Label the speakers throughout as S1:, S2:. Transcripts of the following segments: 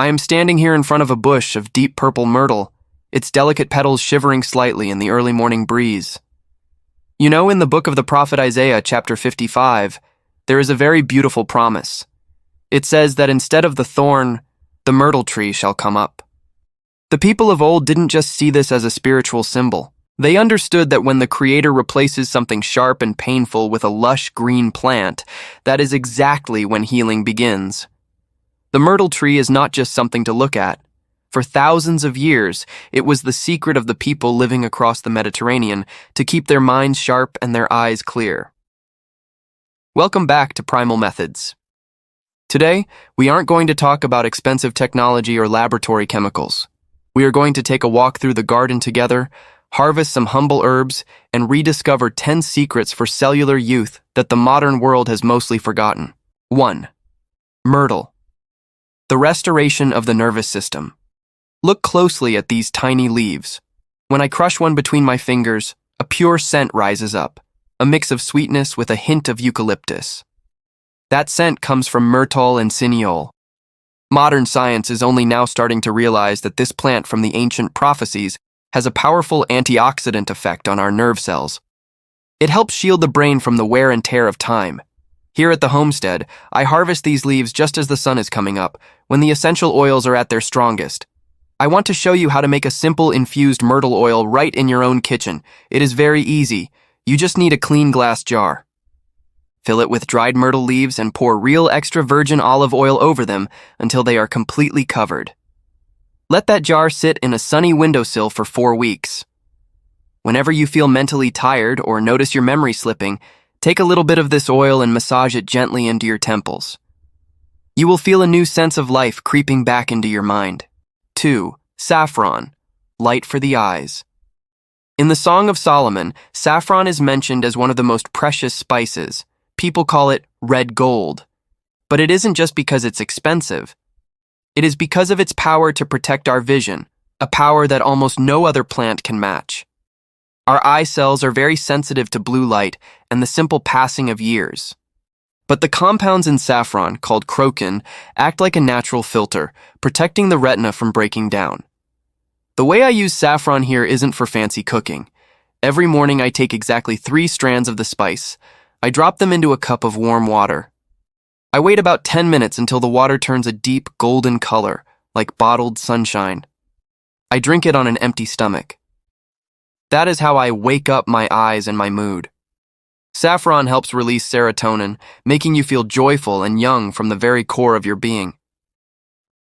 S1: I am standing here in front of a bush of deep purple myrtle, its delicate petals shivering slightly in the early morning breeze. You know, in the book of the prophet Isaiah, chapter 55, there is a very beautiful promise. It says that instead of the thorn, the myrtle tree shall come up. The people of old didn't just see this as a spiritual symbol. They understood that when the Creator replaces something sharp and painful with a lush green plant, that is exactly when healing begins. The myrtle tree is not just something to look at. For thousands of years, it was the secret of the people living across the Mediterranean to keep their minds sharp and their eyes clear. Welcome back to Primal Methods. Today, we aren't going to talk about expensive technology or laboratory chemicals. We are going to take a walk through the garden together, harvest some humble herbs, and rediscover 10 secrets for cellular youth that the modern world has mostly forgotten. 1. Myrtle. The restoration of the nervous system. Look closely at these tiny leaves. When I crush one between my fingers, a pure scent rises up, a mix of sweetness with a hint of eucalyptus. That scent comes from myrtle and cineole. Modern science is only now starting to realize that this plant from the ancient prophecies has a powerful antioxidant effect on our nerve cells. It helps shield the brain from the wear and tear of time. Here at the homestead, I harvest these leaves just as the sun is coming up, when the essential oils are at their strongest. I want to show you how to make a simple infused myrtle oil right in your own kitchen. It is very easy. You just need a clean glass jar. Fill it with dried myrtle leaves and pour real extra virgin olive oil over them until they are completely covered. Let that jar sit in a sunny windowsill for 4 weeks. Whenever you feel mentally tired or notice your memory slipping, take a little bit of this oil and massage it gently into your temples. You will feel a new sense of life creeping back into your mind. 2. Saffron, light for the eyes. In the Song of Solomon, saffron is mentioned as one of the most precious spices. People call it red gold. But it isn't just because it's expensive. It is because of its power to protect our vision, a power that almost no other plant can match. Our eye cells are very sensitive to blue light and the simple passing of years. But the compounds in saffron, called crocan, act like a natural filter, protecting the retina from breaking down. The way I use saffron here isn't for fancy cooking. Every morning I take exactly 3 strands of the spice. I drop them into a cup of warm water. I wait about 10 minutes until the water turns a deep golden color, like bottled sunshine. I drink it on an empty stomach. That is how I wake up my eyes and my mood. Saffron helps release serotonin, making you feel joyful and young from the very core of your being.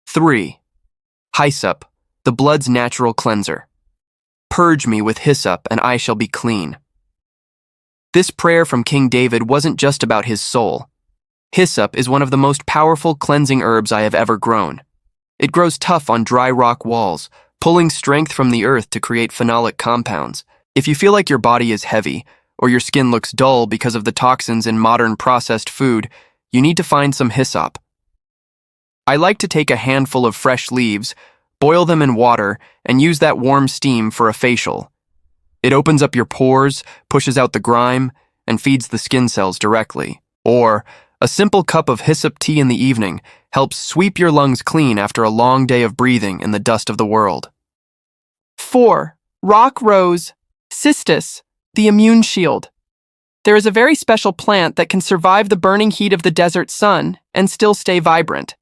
S1: 3. Hyssop, the blood's natural cleanser. Purge me with hyssop and I shall be clean. This prayer from King David wasn't just about his soul. Hyssop is one of the most powerful cleansing herbs I have ever grown. It grows tough on dry rock walls, pulling strength from the earth to create phenolic compounds. If you feel like your body is heavy, or your skin looks dull because of the toxins in modern processed food, you need to find some hyssop. I like to take a handful of fresh leaves, boil them in water, and use that warm steam for a facial. It opens up your pores, pushes out the grime, and feeds the skin cells directly. Or, a simple cup of hyssop tea in the evening helps sweep your lungs clean after a long day of breathing in the dust of the world.
S2: 4. Rock rose, Cistus, the immune shield. There is a very special plant that can survive the burning heat of the desert sun and still stay vibrant.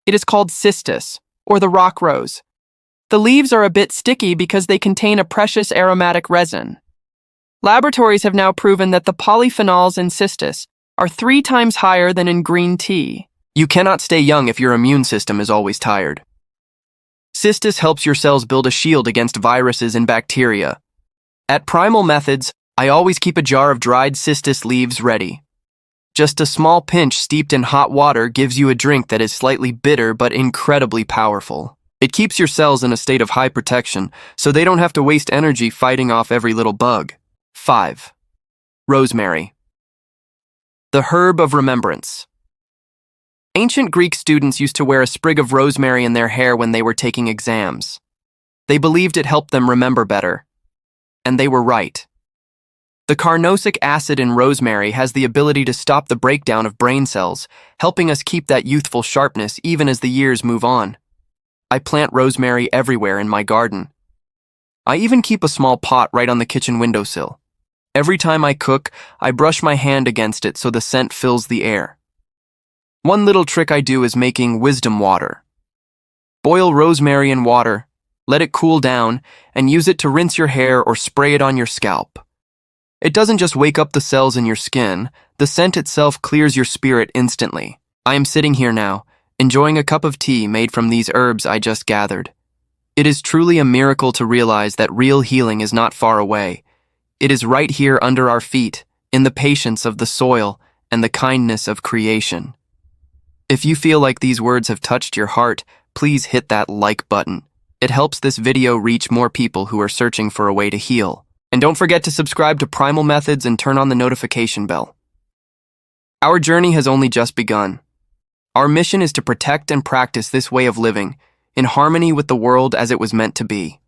S2: It is called Cistus, or the rock rose. The leaves are a bit sticky because they contain a precious aromatic resin. Laboratories have now proven that the polyphenols in Cistus are 3 times higher than in green tea.
S1: You cannot stay young if your immune system is always tired. Cistus helps your cells build a shield against viruses and bacteria. At Primal Methods, I always keep a jar of dried cistus leaves ready. Just a small pinch steeped in hot water gives you a drink that is slightly bitter but incredibly powerful. It keeps your cells in a state of high protection, so they don't have to waste energy fighting off every little bug. 5. Rosemary. The herb of remembrance. Ancient Greek students used to wear a sprig of rosemary in their hair when they were taking exams. They believed it helped them remember better. And they were right. The carnosic acid in rosemary has the ability to stop the breakdown of brain cells, helping us keep that youthful sharpness even as the years move on. I plant rosemary everywhere in my garden. I even keep a small pot right on the kitchen windowsill. Every time I cook, I brush my hand against it so the scent fills the air. One little trick I do is making wisdom water. Boil rosemary in water, let it cool down, and use it to rinse your hair or spray it on your scalp. It doesn't just wake up the cells in your skin, the scent itself clears your spirit instantly. I am sitting here now, enjoying a cup of tea made from these herbs I just gathered. It is truly a miracle to realize that real healing is not far away. It is right here under our feet, in the patience of the soil and the kindness of creation. If you feel like these words have touched your heart, please hit that like button. It helps this video reach more people who are searching for a way to heal. And don't forget to subscribe to Primal Methods and turn on the notification bell. Our journey has only just begun. Our mission is to protect and practice this way of living, in harmony with the world as it was meant to be.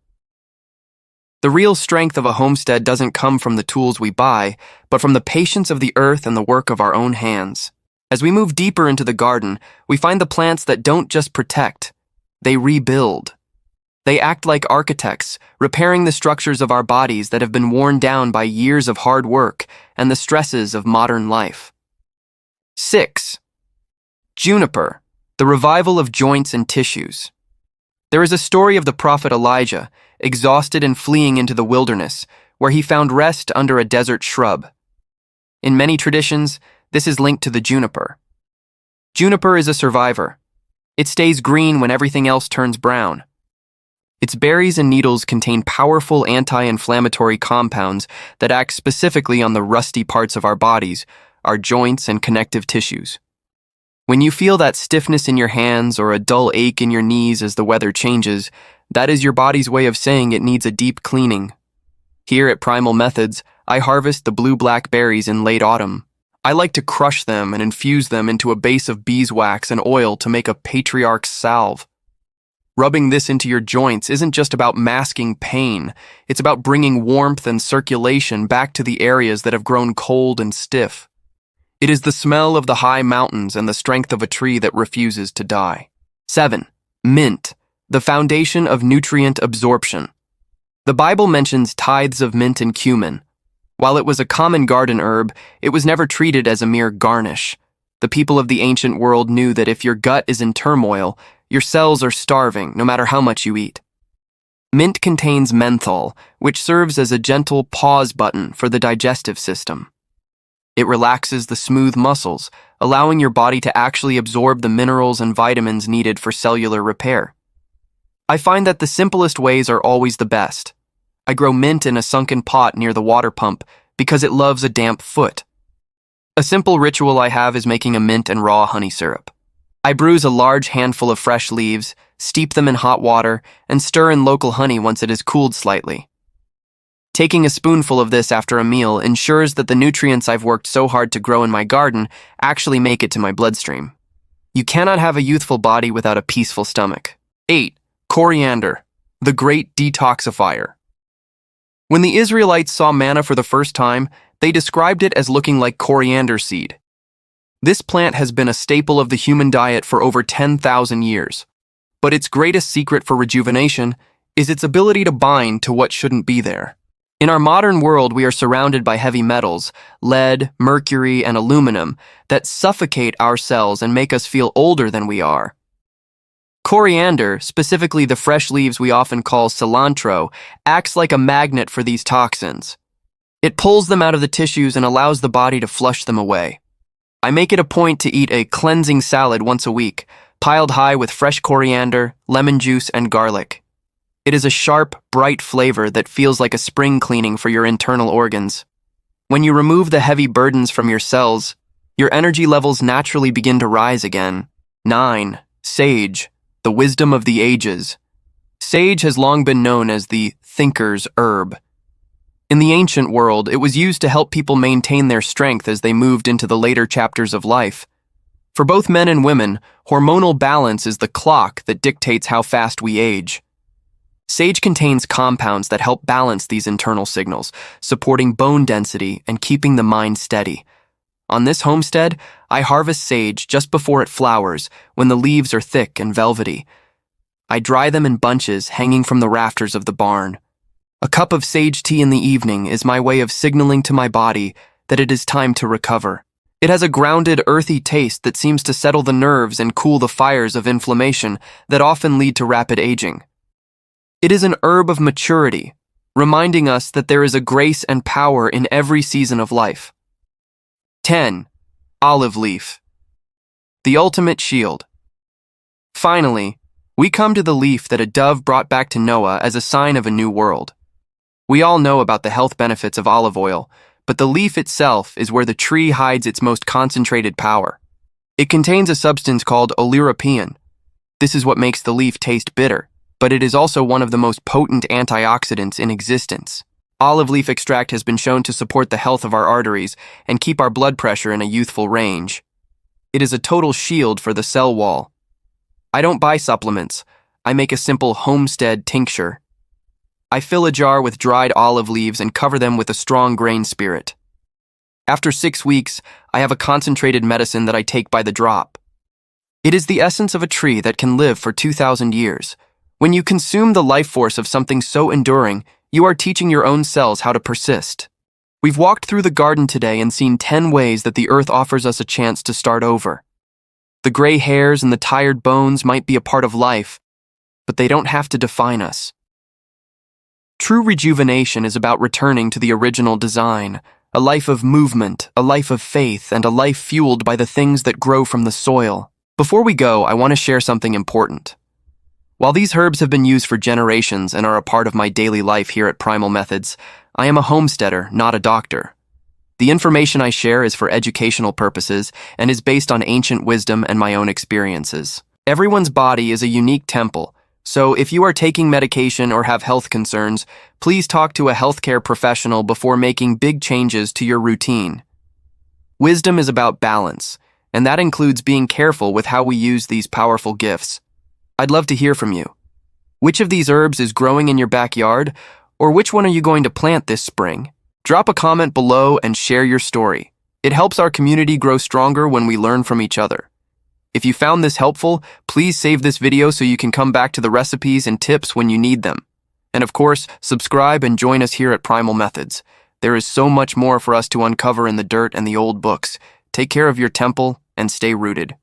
S1: The real strength of a homestead doesn't come from the tools we buy, but from the patience of the earth and the work of our own hands. As we move deeper into the garden, we find the plants that don't just protect, they rebuild. They act like architects, repairing the structures of our bodies that have been worn down by years of hard work and the stresses of modern life. 6. Juniper, the revival of joints and tissues. There is a story of the prophet Elijah, exhausted and fleeing into the wilderness, where he found rest under a desert shrub. In many traditions, this is linked to the juniper. Juniper is a survivor. It stays green when everything else turns brown. Its berries and needles contain powerful anti-inflammatory compounds that act specifically on the rusty parts of our bodies, our joints and connective tissues. When you feel that stiffness in your hands or a dull ache in your knees as the weather changes, that is your body's way of saying it needs a deep cleaning. Here at Primal Methods, I harvest the blue-black berries in late autumn. I like to crush them and infuse them into a base of beeswax and oil to make a patriarch's salve. Rubbing this into your joints isn't just about masking pain, it's about bringing warmth and circulation back to the areas that have grown cold and stiff. It is the smell of the high mountains and the strength of a tree that refuses to die. 7. Mint, the foundation of nutrient absorption. The Bible mentions tithes of mint and cumin. While it was a common garden herb, it was never treated as a mere garnish. The people of the ancient world knew that if your gut is in turmoil, your cells are starving no matter how much you eat. Mint contains menthol, which serves as a gentle pause button for the digestive system. It relaxes the smooth muscles, allowing your body to actually absorb the minerals and vitamins needed for cellular repair. I find that the simplest ways are always the best. I grow mint in a sunken pot near the water pump because it loves a damp foot. A simple ritual I have is making a mint and raw honey syrup. I bruise a large handful of fresh leaves, steep them in hot water, and stir in local honey once it has cooled slightly. Taking a spoonful of this after a meal ensures that the nutrients I've worked so hard to grow in my garden actually make it to my bloodstream. You cannot have a youthful body without a peaceful stomach. 8. Coriander, the great detoxifier. When the Israelites saw manna for the first time, they described it as looking like coriander seed. This plant has been a staple of the human diet for over 10,000 years, but its greatest secret for rejuvenation is its ability to bind to what shouldn't be there. In our modern world, we are surrounded by heavy metals, lead, mercury, and aluminum, that suffocate our cells and make us feel older than we are. Coriander, specifically the fresh leaves we often call cilantro, acts like a magnet for these toxins. It pulls them out of the tissues and allows the body to flush them away. I make it a point to eat a cleansing salad once a week, piled high with fresh coriander, lemon juice, and garlic. It is a sharp, bright flavor that feels like a spring cleaning for your internal organs. When you remove the heavy burdens from your cells, your energy levels naturally begin to rise again. 9. Sage, the wisdom of the ages. Sage has long been known as the thinker's herb. In the ancient world, it was used to help people maintain their strength as they moved into the later chapters of life. For both men and women, hormonal balance is the clock that dictates how fast we age. Sage contains compounds that help balance these internal signals, supporting bone density and keeping the mind steady. On this homestead, I harvest sage just before it flowers, when the leaves are thick and velvety. I dry them in bunches hanging from the rafters of the barn. A cup of sage tea in the evening is my way of signaling to my body that it is time to recover. It has a grounded, earthy taste that seems to settle the nerves and cool the fires of inflammation that often lead to rapid aging. It is an herb of maturity, reminding us that there is a grace and power in every season of life. 10. Olive leaf. The ultimate shield. Finally, we come to the leaf that a dove brought back to Noah as a sign of a new world. We all know about the health benefits of olive oil, but the leaf itself is where the tree hides its most concentrated power. It contains a substance called oleuropein. This is what makes the leaf taste bitter, but it is also one of the most potent antioxidants in existence. Olive leaf extract has been shown to support the health of our arteries and keep our blood pressure in a youthful range. It is a total shield for the cell wall. I don't buy supplements. I make a simple homestead tincture. I fill a jar with dried olive leaves and cover them with a strong grain spirit. After 6 weeks, I have a concentrated medicine that I take by the drop. It is the essence of a tree that can live for 2,000 years. When you consume the life force of something so enduring, you are teaching your own cells how to persist. We've walked through the garden today and seen 10 ways that the earth offers us a chance to start over. The gray hairs and the tired bones might be a part of life, but they don't have to define us. True rejuvenation is about returning to the original design, a life of movement, a life of faith, and a life fueled by the things that grow from the soil. Before we go, I want to share something important. While these herbs have been used for generations and are a part of my daily life here at Primal Methods, I am a homesteader, not a doctor. The information I share is for educational purposes and is based on ancient wisdom and my own experiences. Everyone's body is a unique temple, so if you are taking medication or have health concerns, please talk to a healthcare professional before making big changes to your routine. Wisdom is about balance, and that includes being careful with how we use these powerful gifts. I'd love to hear from you. Which of these herbs is growing in your backyard, or which one are you going to plant this spring? Drop a comment below and share your story. It helps our community grow stronger when we learn from each other. If you found this helpful, please save this video so you can come back to the recipes and tips when you need them. And of course, subscribe and join us here at Primal Methods. There is so much more for us to uncover in the dirt and the old books. Take care of your temple and stay rooted.